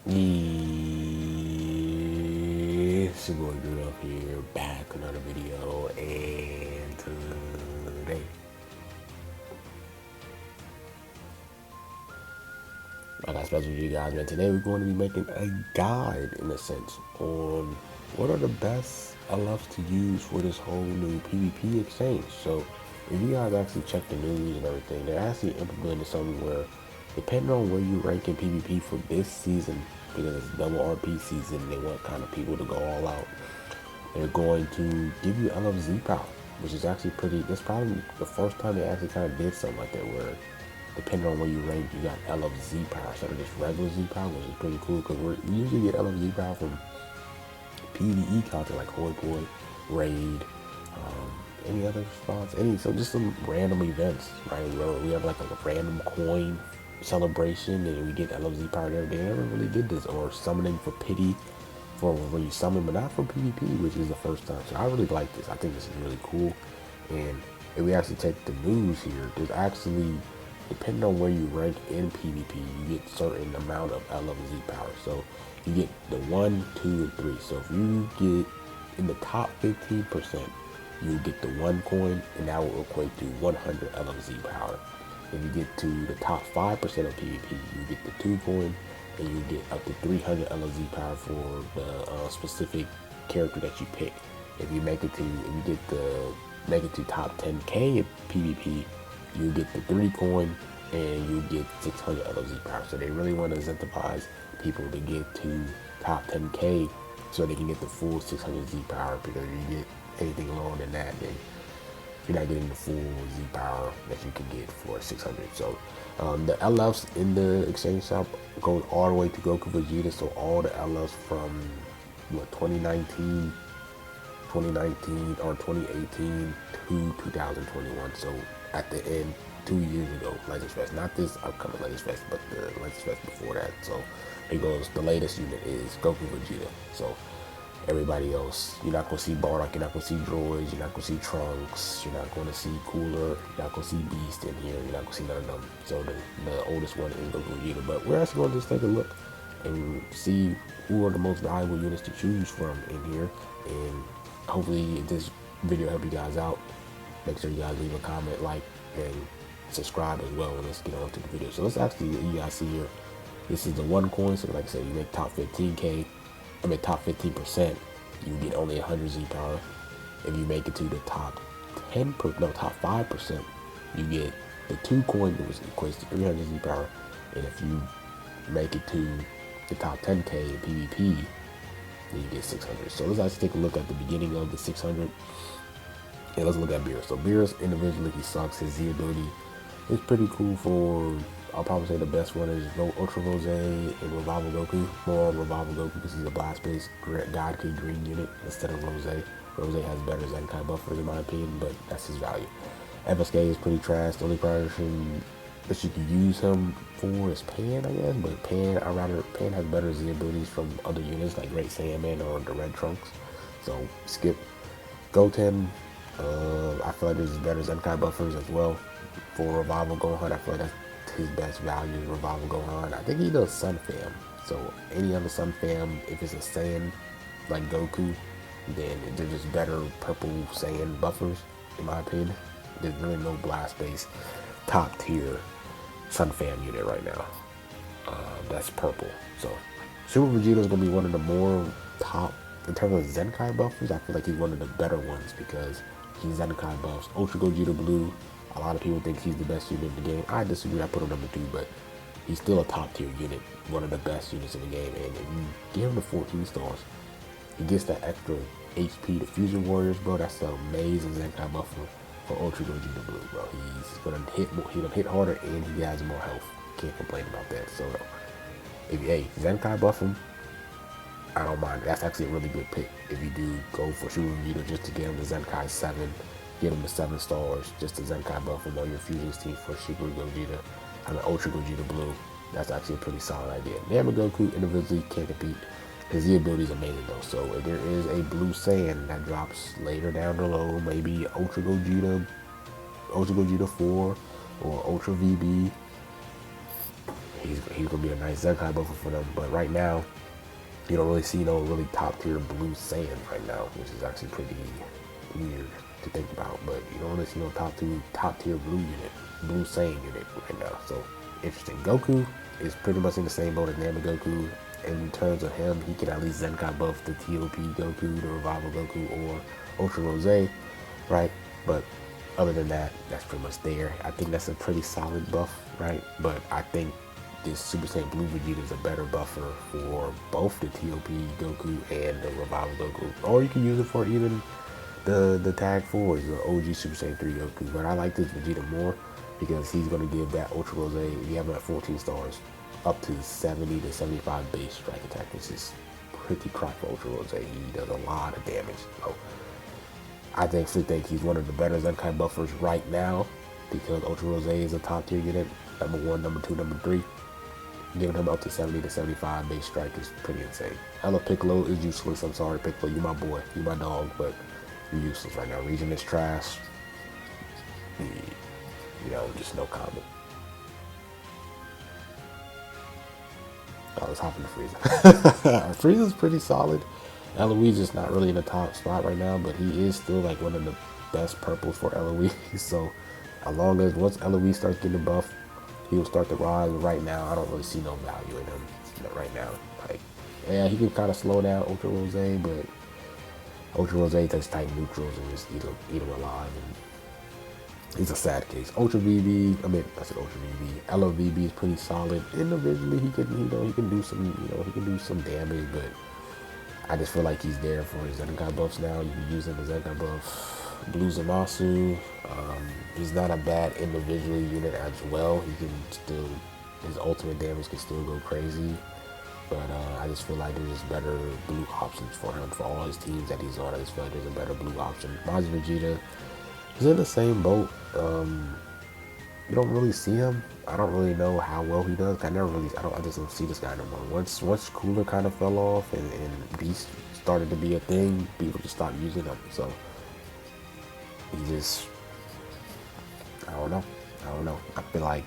Yeah, it's your boy Rudolph here, back with another video, and today I got special for you guys, man. Today we're going to be making a guide, in a sense, on what are the best LFs to use for this whole new PvP exchange. So, if you guys actually check the news and everything, they're actually implementing something where, depending on where you rank in PvP for this season, because it's double RP season, they want kind of people to go all out. They're going to give you LFZ power, which is actually pretty. That's probably the first time they actually kind of did something like that, where depending on where you rank, you got LFZ power instead of just regular Z power, which is pretty cool because we usually get LFZ power from PvE content like Hoi Boy, Raid, any other spots, so just some random events, right? We have like a random coin celebration and we get LFZ power there. They never really did this, or summoning for pity for when you summon, but not for PvP, which is the first time. So I really like this. I think this is really cool. And if we actually take the news here, there's actually, depending on where you rank in PvP, you get certain amount of LFZ power. So you get the 1, 2, and 3. So if you get in the top 15%, you get the 1 coin, and that will equate to 100 LFZ power. If you get to the top 5% of PvP, you get the 2 coin, and you get up to 300 LFZ power for the specific character that you pick. If you make it to top 10k in PvP, you get the 3 coin and you get 600 LFZ power. So they really want to incentivize people to get to top 10k so they can get the full 600 Z power, because if you get anything lower than that, then you're not getting the full Z power that you can get for 600. So the LFs in the exchange shop goes all the way to Goku Vegeta. So all the LFs from 2019 or 2018 to 2021. So at the end, 2 years ago, Legends Fest, not this upcoming Legends Fest, but the Legends Fest before that. So it goes, the latest unit is Goku Vegeta. So everybody else, you're not going to see Bardock, you're not going to see Droids, you're not going to see Trunks, you're not going to see Cooler, you're not going to see Beast in here, you're not going to see none of them. So the oldest one is Goku Vegeta. But we're actually going to just take a look and see who are the most valuable units to choose from in here. And hopefully this video help you guys out. Make sure you guys leave a comment, like, and subscribe as well. And let's get on to the video. So let's actually, you guys see here, this is the 1 coin. So like I said, you make top 15k, top 15%, you get only 100 Z power. If you make it to the top 5%, you get the 2 coin, which equates to 300 Z power. And if you make it to the top 10k in PvP, then you get 600. So let's actually take a look at the beginning of the 600. And let's look at Beerus. So Beerus individually, he sucks. His Z ability is pretty cool for, I'll probably say the best one is Ultra Rose and Revival Goku. More on Revival Goku because he's a blast-based God Kid Green unit instead of Rose. Rose has better Zenkai Buffers in my opinion, but that's his value. FSK is pretty trash. The only person that you can use him for is Pan, I guess. But Pan has better Z abilities from other units like Great Saiyaman or the Red Trunks. So skip. Goten, I feel like there's better Zenkai Buffers as well. For Revival Gohan, I feel like that's his best value is Revival Gohan. I think he does Sun Fam. So any other Sun Fam, if it's a Saiyan like Goku, then they're just better purple Saiyan buffers, in my opinion. There's really no blast-based top tier Sun Fam unit right now. That's purple. So Super Vegeta is gonna be one of the more top in terms of Zenkai buffers. I feel like he's one of the better ones because he's Zenkai buffs. Ultra Gogeta Blue, a lot of people think he's the best unit in the game. I disagree. I put him number 2, but he's still a top tier unit, one of the best units in the game. And if you give him the 14 stars, he gets that extra HP to Fusion Warriors, bro. That's an amazing Zenkai buffer for Ultra Gogeta Blue, bro. He's gonna hit harder and he has more health. Can't complain about that. So if you Zenkai buff him, I don't mind. That's actually a really good pick if you do go for Super Vegeta just to get him to Zenkai 7, get him to 7 stars, just to Zenkai buff him on your Fusions team for Super Gogeta, Ultra Gogeta Blue. That's actually a pretty solid idea. Namor Goku individually can't compete. His Z ability is amazing though. So if there is a blue Saiyan that drops later down the road, maybe Ultra Gogeta 4 or Ultra VB, he's gonna be a nice Zenkai buffer for them. But right now, you don't really see no really top tier blue Saiyan right now, which is actually pretty weird to think about. But you don't really see no top tier blue Saiyan unit right now. So interesting. Goku is pretty much in the same boat as Nama Goku. In terms of him, he can at least Zenkai buff the TOP Goku, the Revival Goku, or Ultra Rose, right? But other than that, that's pretty much there. I think that's a pretty solid buff, right? But I think this Super Saiyan Blue Vegeta is a better buffer for both the TOP Goku and the Revival Goku. Or you can use it for even the Tag 4s, the OG Super Saiyan 3 Goku. But I like this Vegeta more because he's going to give that Ultra Rose, if you have him at 14 stars, up to 70 to 75 base strike attack, which is pretty crap for Ultra Rose. He does a lot of damage. So I think he's one of the better Zenkai buffers right now because Ultra Rose is a top tier unit. Number 1, number 2, number 3. Giving him up to 70 to 75 base strike is pretty insane. Ella Piccolo is useless. I'm sorry, Piccolo. You my boy. You my dog, but you're useless right now. Region is trash. You know, just no comment. Oh, let's hop into Frieza. Frieza's pretty solid. Eloise is not really in the top spot right now, but he is still like one of the best purples for Eloise. So as long as once Eloise starts getting the buff, he'll start to rise. But right now, I don't really see no value in him right now. Like, yeah, he can kind of slow down Ultra Rose, but Ultra Rose takes tight neutrals and just eat him alive. And he's a sad case. Ultra VB, I said Ultra VB. LOVB is pretty solid. Individually, he can do some damage, but I just feel like he's there for his Zenkai buffs now. You can use him as Zenkai buff. Blue Zamasu, he's not a bad individual unit as well. He can still, his ultimate damage can still go crazy. But I just feel like there's just better blue options for him, for all his teams that he's on. I just feel like there's a better blue option. Majin Vegeta, he's in the same boat. You don't really see him. I don't really know how well he does. I just don't see this guy no more. Once Cooler kind of fell off and Beast started to be a thing, people just stopped using him. So he just, I don't know. I feel like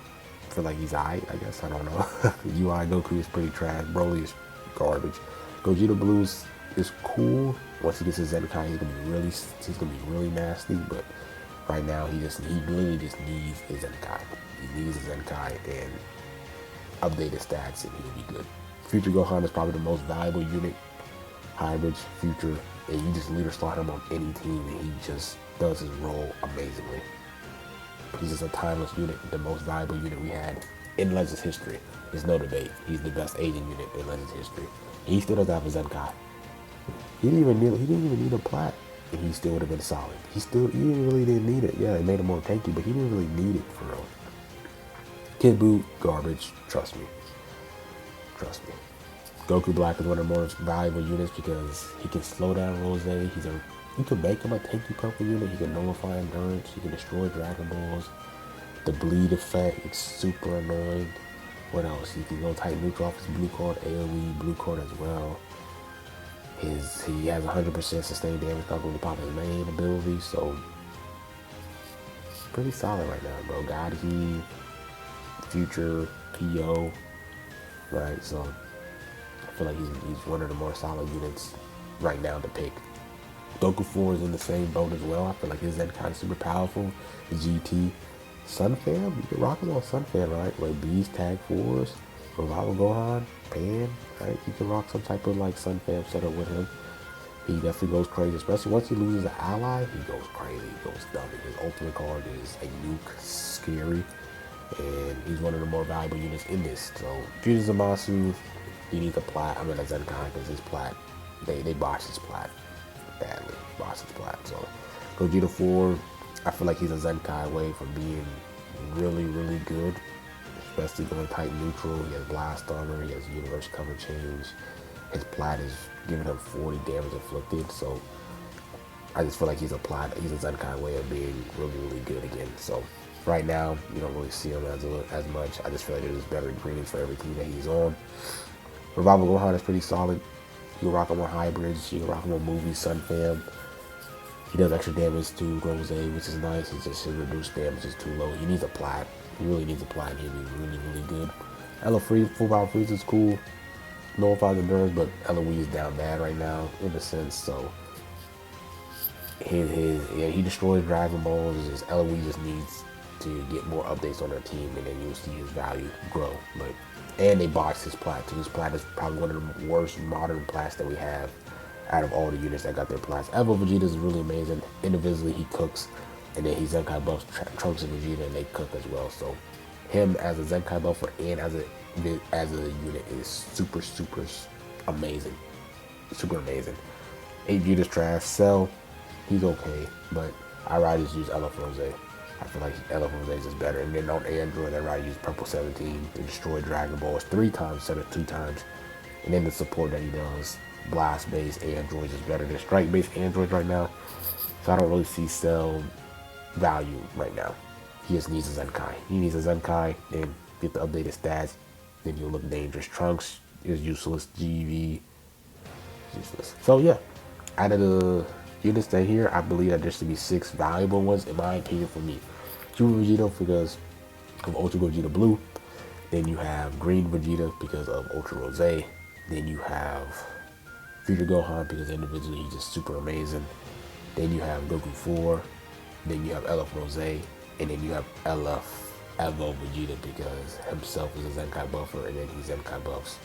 he's alright, I guess. I don't know. UI Goku is pretty trash. Broly is garbage. Gogeta Blues is cool. Once he gets his Zenkai, he's gonna be really nasty. But right now, he really just needs his Zenkai. He needs his Zenkai and update his stats, and he'll be good. Future Gohan is probably the most valuable unit. Hybrids, Future, and you just leader slot him on any team, and he just does his role amazingly. He's just a timeless unit, the most valuable unit we had in Legends history. There's no debate. He's the best Asian unit in Legends history. And he still doesn't have a Zenkai. He didn't even need a plat, and he still would have been solid. He really didn't need it. Yeah, it made him more tanky, but he didn't really need it for real. Kid Buu, garbage. Trust me. Goku Black is one of the most valuable units because he can slow down Rose. You can make him a tanky purple unit. He can nullify endurance. He can destroy Dragon Balls. The bleed effect is super annoying. What else? He can go tight neutral off his blue card, AoE blue card as well. He has 100% sustained damage cover when he pops his main ability, so pretty solid right now, bro. Godheed, Future, PO, right? So I feel like he's one of the more solid units right now to pick. Goku 4 is in the same boat as well. I feel like his Zenkai is super powerful. GT, Sun Fam, you can rock him on Sun Fam, right? Like Beast, Tag 4s, Revival Gohan, Pan, right? You can rock some type of like Sun Fam setup with him. He definitely goes crazy, especially once he loses an ally, he goes crazy, he goes dumb. His ultimate card is a nuke, scary, and he's one of the more valuable units in this. So Fusion Zamasu, he needs a plat. A Zenkai, because his plat, they botched his plat badly. So Gogeta 4, I feel like he's a Zenkai away from being really, really good, especially going tight neutral. He has blast armor, he has universe cover change. His plat is giving him 40 damage inflicted, so I just feel like he's a Zenkai way of being really, really good again. So right now, you don't really see him as much. I just feel like there's better greens for every team that he's on. Revival Gohan is pretty solid. You can rock him on hybrids, you can rock him on movies, Sun Fam. He does extra damage to Rose, which is nice. It's just his reduced damage is too low. He needs a plat. He really needs a plat. He'll be really, really good. Ella full power freeze is cool. Nullifies endurance, but LOE is down bad right now in a sense. So yeah, he destroys Dragon Balls. His LOE just needs to get more updates on their team, and then you'll see his value grow. But and they botched his plat too. His plat is probably one of the worst modern plats that we have out of all the units that got their plats. Evo Vegeta is really amazing. Individually, he cooks, and then he Zenkai buffs Trunks and Vegeta, and they cook as well. So him as a Zenkai buffer and as a unit is super amazing, super amazing. 8 Vegeta's trash. Cell, he's okay, but I rather just use Ella Rose. I feel like Ella Rose is just better. And then on Android, I'd rather use Purple 17 to destroy Dragon Balls 3 times instead of 2 times. And then the support that he does, blast-based androids is better than strike-based androids right now. So I don't really see Cell value right now. He just needs a Zenkai. He needs a Zenkai, then get the updated stats, then you'll look dangerous. Trunks is useless. GV is useless. So yeah, out of the units that here, I believe that there should be 6 valuable ones in my opinion for me. Super Vegeta because of Ultra Vegeta Blue. Then you have Green Vegeta because of Ultra Rose. Then you have Future Gohan because individually he's just super amazing. Then you have Goku 4. Then you have LF Rose. And then you have Evo Vegeta because himself is a Zenkai buffer, and then he Zenkai buffs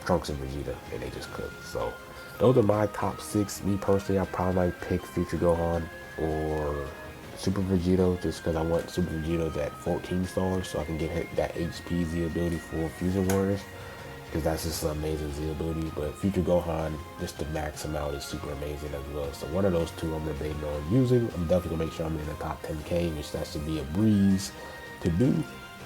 Trunks and Vegeta, and they just cook. So those are my top 6. Me personally, I probably might pick Future Gohan or Super Vegito just because I want Super Vegito at 14 stars so I can get that HP Z ability for Fusion Warriors, because that's just an amazing Z ability. But Future Gohan, just to max him out, is super amazing as well. So one of those two I'm debating on using. I'm definitely gonna make sure I'm in the top 10K, which that should be a breeze to do.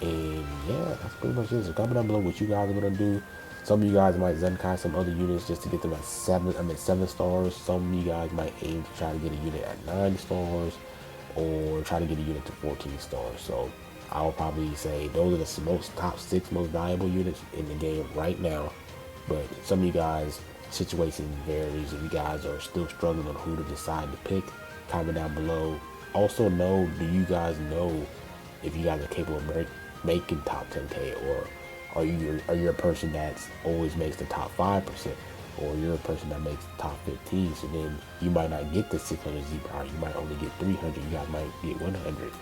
And yeah, that's pretty much it. So comment down below what you guys are gonna do. Some of you guys might Zenkai some other units just to get them at 7 stars. Some of you guys might aim to try to get a unit at 9 stars or try to get a unit to 14 stars. So I'll probably say those are the top 6 most valuable units in the game right now. But some of you guys, situation varies. If you guys are still struggling on who to decide to pick, comment down below. Also do you guys know if you guys are capable of making top 10K, or are you a person that always makes the top 5%, or you're a person that makes the top 15? So then you might not get the 600 Z power. You might only get 300. You guys might get 100.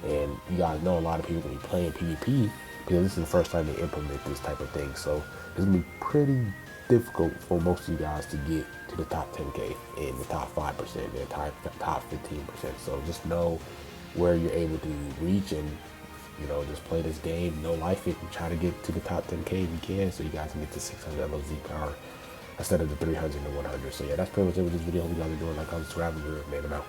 And you guys know a lot of people will be playing PvP because this is the first time they implement this type of thing. So it's gonna be pretty difficult for most of you guys to get to the top 10K and the top 5% and the top 15%. So just know where you're able to reach, and just play this game, no life it, and try to get to the top 10K if you can, so you guys can get to 600 LOZ power instead of the 300 and 100. So yeah, that's pretty much it with this video. Hope you guys are doing like, I'm subscribing, man. I'm out.